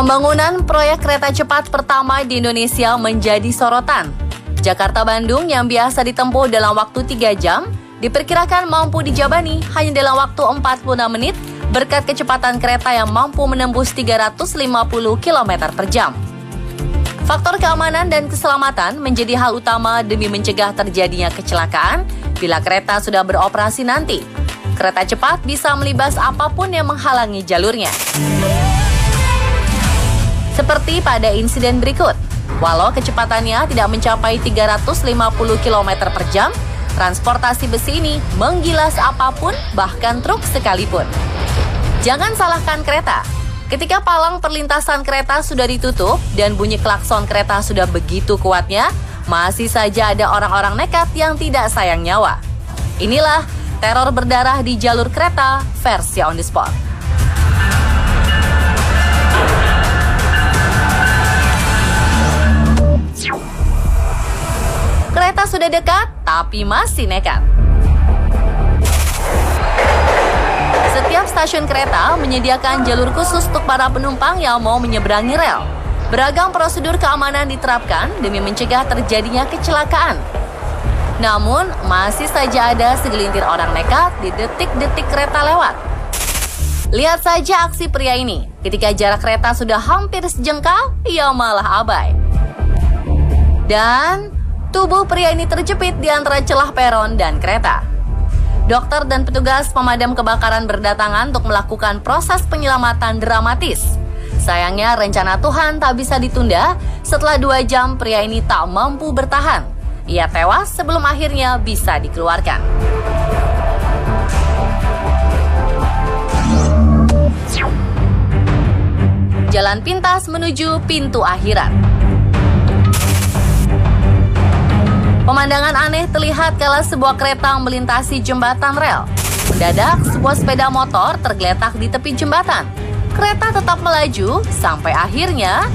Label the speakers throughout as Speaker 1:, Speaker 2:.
Speaker 1: Pembangunan proyek kereta cepat pertama di Indonesia menjadi sorotan. Jakarta-Bandung yang biasa ditempuh dalam waktu 3 jam, diperkirakan mampu dijabani hanya dalam waktu 46 menit berkat kecepatan kereta yang mampu menembus 350 km per jam. Faktor keamanan dan keselamatan menjadi hal utama demi mencegah terjadinya kecelakaan bila kereta sudah beroperasi nanti. Kereta cepat bisa melibas apapun yang menghalangi jalurnya. Seperti pada insiden berikut, walau kecepatannya tidak mencapai 350 km per jam, transportasi besi ini menggilas apapun, bahkan truk sekalipun. Jangan salahkan kereta. Ketika palang perlintasan kereta sudah ditutup dan bunyi klakson kereta sudah begitu kuatnya, masih saja ada orang-orang nekat yang tidak sayang nyawa. Inilah teror berdarah di jalur kereta versi on the spot. Kereta sudah dekat, tapi masih nekat. Setiap stasiun kereta menyediakan jalur khusus untuk para penumpang yang mau menyeberangi rel. Beragam prosedur keamanan diterapkan demi mencegah terjadinya kecelakaan. Namun, masih saja ada segelintir orang nekat di detik-detik kereta lewat. Lihat saja aksi pria ini. Ketika jarak kereta sudah hampir sejengkal, ia malah abai. Dan tubuh pria ini terjepit di antara celah peron dan kereta. Dokter dan petugas pemadam kebakaran berdatangan untuk melakukan proses penyelamatan dramatis. Sayangnya rencana Tuhan tak bisa ditunda. Setelah 2 jam pria ini tak mampu bertahan. Ia tewas sebelum akhirnya bisa dikeluarkan. Jalan pintas menuju pintu akhirat. Pemandangan aneh terlihat kala sebuah kereta melintasi jembatan rel. Mendadak, sebuah sepeda motor tergeletak di tepi jembatan. Kereta tetap melaju sampai akhirnya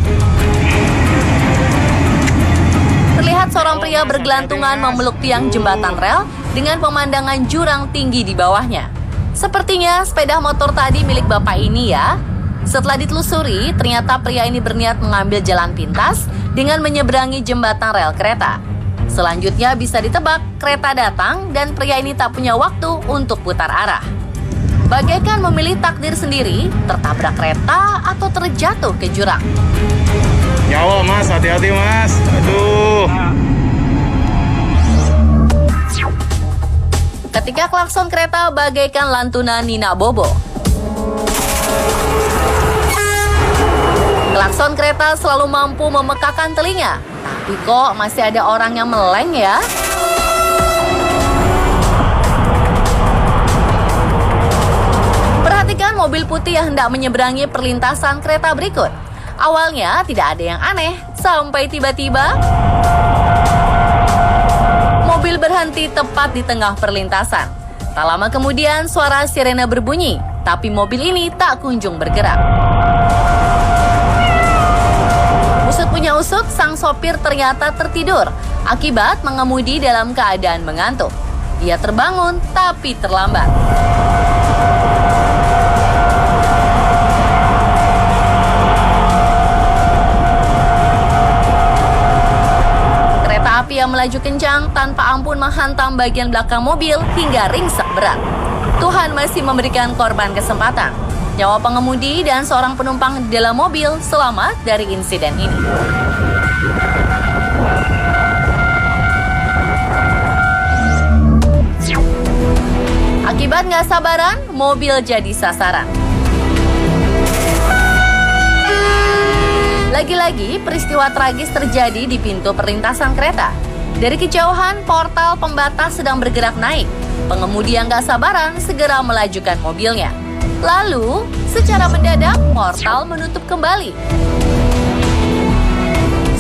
Speaker 1: terlihat seorang pria bergelantungan memeluk tiang jembatan rel dengan pemandangan jurang tinggi di bawahnya. Sepertinya sepeda motor tadi milik bapak ini ya. Setelah ditelusuri, ternyata pria ini berniat mengambil jalan pintas dengan menyeberangi jembatan rel kereta. Selanjutnya bisa ditebak, kereta datang dan pria ini tak punya waktu untuk putar arah. Bagaikan memilih takdir sendiri, tertabrak kereta atau terjatuh ke jurang.
Speaker 2: Nyawa mas, hati-hati mas. Aduh.
Speaker 1: Ketika klakson kereta bagaikan lantunan Nina Bobo. Klakson kereta selalu mampu memekakan telinga. Tapi kok masih ada orang yang meleng ya? Perhatikan mobil putih yang hendak menyeberangi perlintasan kereta berikut. Awalnya tidak ada yang aneh, sampai tiba-tiba mobil berhenti tepat di tengah perlintasan. Tak lama kemudian suara sirene berbunyi, tapi mobil ini tak kunjung bergerak. Usut punya usut, sang sopir ternyata tertidur akibat mengemudi dalam keadaan mengantuk. Ia terbangun tapi terlambat. Kereta api yang melaju kencang tanpa ampun menghantam bagian belakang mobil hingga ringsek berat. Tuhan masih memberikan korban kesempatan. Nyawa pengemudi dan seorang penumpang di dalam mobil selamat dari insiden ini. Akibat nggak sabaran, mobil jadi sasaran. Lagi-lagi peristiwa tragis terjadi di pintu perlintasan kereta. Dari kejauhan, portal pembatas sedang bergerak naik. Pengemudi yang nggak sabaran segera melajukan mobilnya. Lalu, secara mendadak, portal menutup kembali.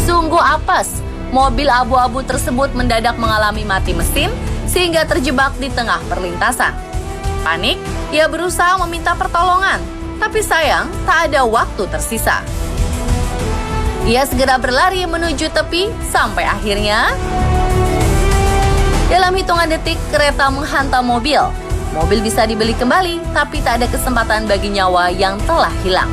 Speaker 1: Sungguh apes, mobil abu-abu tersebut mendadak mengalami mati mesin sehingga terjebak di tengah perlintasan. Panik, ia berusaha meminta pertolongan, tapi sayang tak ada waktu tersisa. Ia segera berlari menuju tepi sampai akhirnya dalam hitungan detik kereta menghantam mobil. Mobil bisa dibeli kembali, tapi tak ada kesempatan bagi nyawa yang telah hilang.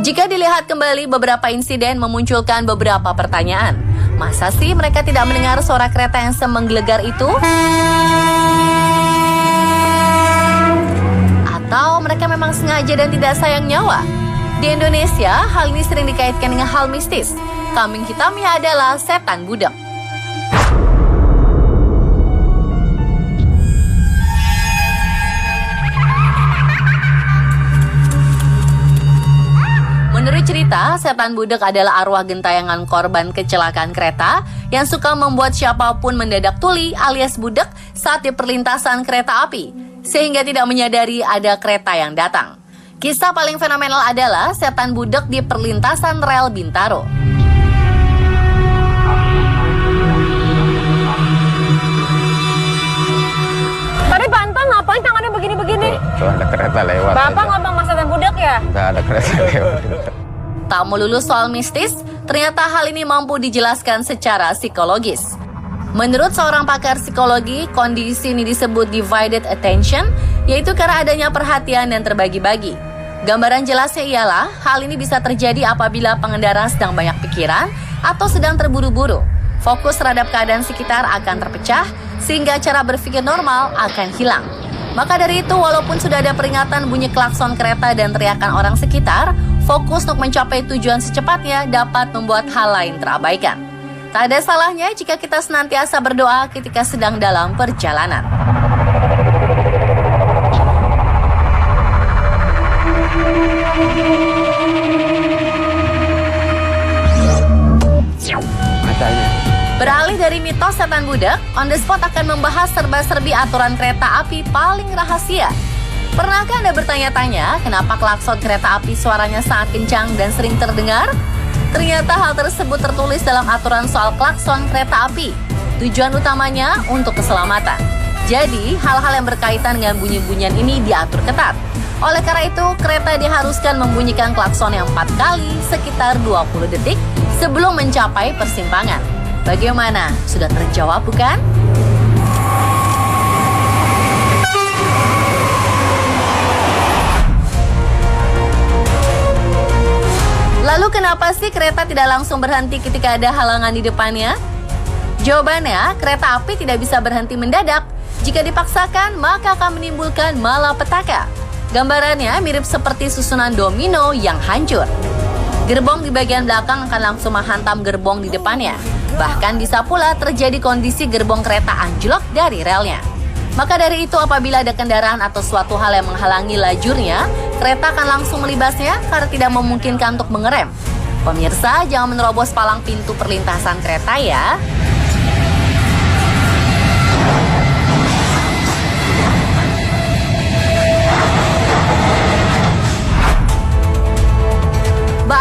Speaker 1: Jika dilihat kembali, beberapa insiden memunculkan beberapa pertanyaan. Masa sih mereka tidak mendengar suara kereta yang semenggelegar itu? Atau mereka memang sengaja dan tidak sayang nyawa? Di Indonesia, hal ini sering dikaitkan dengan hal mistis. Kambing hitamnya adalah setan budak. Menurut cerita, setan budak adalah arwah gentayangan korban kecelakaan kereta yang suka membuat siapapun mendadak tuli alias budak saat di perlintasan kereta api, sehingga tidak menyadari ada kereta yang datang. Kisah paling fenomenal adalah setan budak di perlintasan rel Bintaro.
Speaker 3: Tadi Pak Anton ngapain tangannya begini-begini?
Speaker 4: Tuh ada kereta lewat.
Speaker 3: Bapak
Speaker 4: aja.
Speaker 3: ngomong masa dan budak ya?
Speaker 4: Nggak ada kereta lewat.
Speaker 1: Tak melulu soal mistis, ternyata hal ini mampu dijelaskan secara psikologis. Menurut seorang pakar psikologi, kondisi ini disebut divided attention, yaitu karena adanya perhatian dan terbagi-bagi. Gambaran jelasnya ialah, hal ini bisa terjadi apabila pengendara sedang banyak pikiran atau sedang terburu-buru. Fokus terhadap keadaan sekitar akan terpecah, sehingga cara berpikir normal akan hilang. Maka dari itu, walaupun sudah ada peringatan bunyi klakson kereta dan teriakan orang sekitar, fokus untuk mencapai tujuan secepatnya dapat membuat hal lain terabaikan. Tak ada salahnya jika kita senantiasa berdoa ketika sedang dalam perjalanan.
Speaker 4: Matanya.
Speaker 1: Beralih dari mitos setan budak, On The Spot akan membahas serba-serbi aturan kereta api paling rahasia. Pernahkah Anda bertanya-tanya kenapa klakson kereta api suaranya sangat kencang dan sering terdengar? Ternyata hal tersebut tertulis dalam aturan soal klakson kereta api. Tujuan utamanya untuk keselamatan. Jadi, hal-hal yang berkaitan dengan bunyi-bunyian ini diatur ketat. Oleh karena itu, kereta diharuskan membunyikan klakson yang 4 kali sekitar 20 detik sebelum mencapai persimpangan. Bagaimana? Sudah terjawab bukan? Lalu kenapa sih kereta tidak langsung berhenti ketika ada halangan di depannya? Jawabannya, kereta api tidak bisa berhenti mendadak. Jika dipaksakan, maka akan menimbulkan malapetaka. Gambarannya mirip seperti susunan domino yang hancur. Gerbong di bagian belakang akan langsung menghantam gerbong di depannya. Bahkan bisa pula terjadi kondisi gerbong kereta anjlok dari relnya. Maka dari itu, apabila ada kendaraan atau suatu hal yang menghalangi lajurnya, kereta akan langsung melibasnya karena tidak memungkinkan untuk mengerem. Pemirsa, jangan menerobos palang pintu perlintasan kereta ya.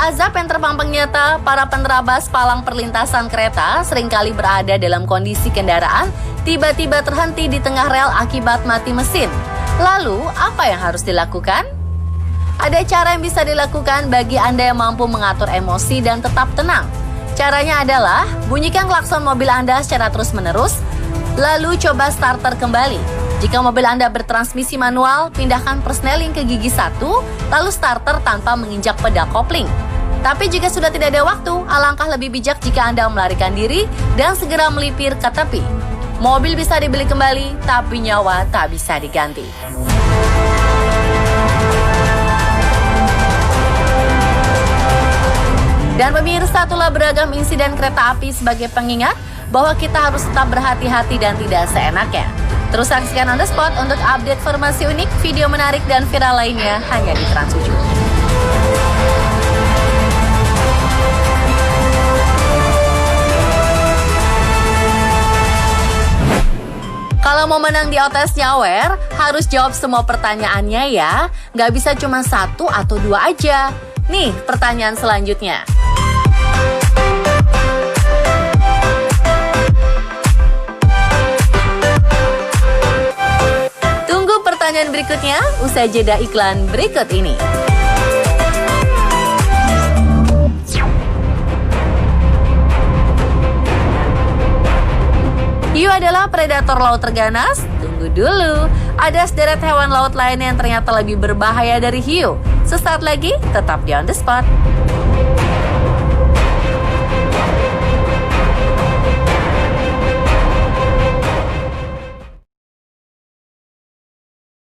Speaker 1: Azab yang terpampang nyata, para penerabas palang perlintasan kereta seringkali berada dalam kondisi kendaraan tiba-tiba terhenti di tengah rel akibat mati mesin. Lalu, apa yang harus dilakukan? Ada cara yang bisa dilakukan bagi Anda yang mampu mengatur emosi dan tetap tenang. Caranya adalah, bunyikan klakson mobil Anda secara terus-menerus, lalu coba starter kembali. Jika mobil Anda bertransmisi manual, pindahkan persneling ke gigi 1, lalu starter tanpa menginjak pedal kopling. Tapi jika sudah tidak ada waktu, alangkah lebih bijak jika Anda melarikan diri dan segera melipir ke tepi. Mobil bisa dibeli kembali, tapi nyawa tak bisa diganti. Dan pemirsa, itulah beragam insiden kereta api sebagai pengingat bahwa kita harus tetap berhati-hati dan tidak seenaknya. Terus saksikan On The Spot untuk update informasi unik, video menarik, dan viral lainnya hanya di Trans 7. Kalau mau menang di OTS Nyawer, harus jawab semua pertanyaannya ya. Nggak bisa cuma 1 atau 2 aja. Nih, pertanyaan selanjutnya. pertanyaan berikutnya usai jeda iklan berikut ini. Hiu adalah predator laut terganas? Tunggu dulu, ada sederet hewan laut lain yang ternyata lebih berbahaya dari hiu. Sesaat lagi, tetap di On The Spot.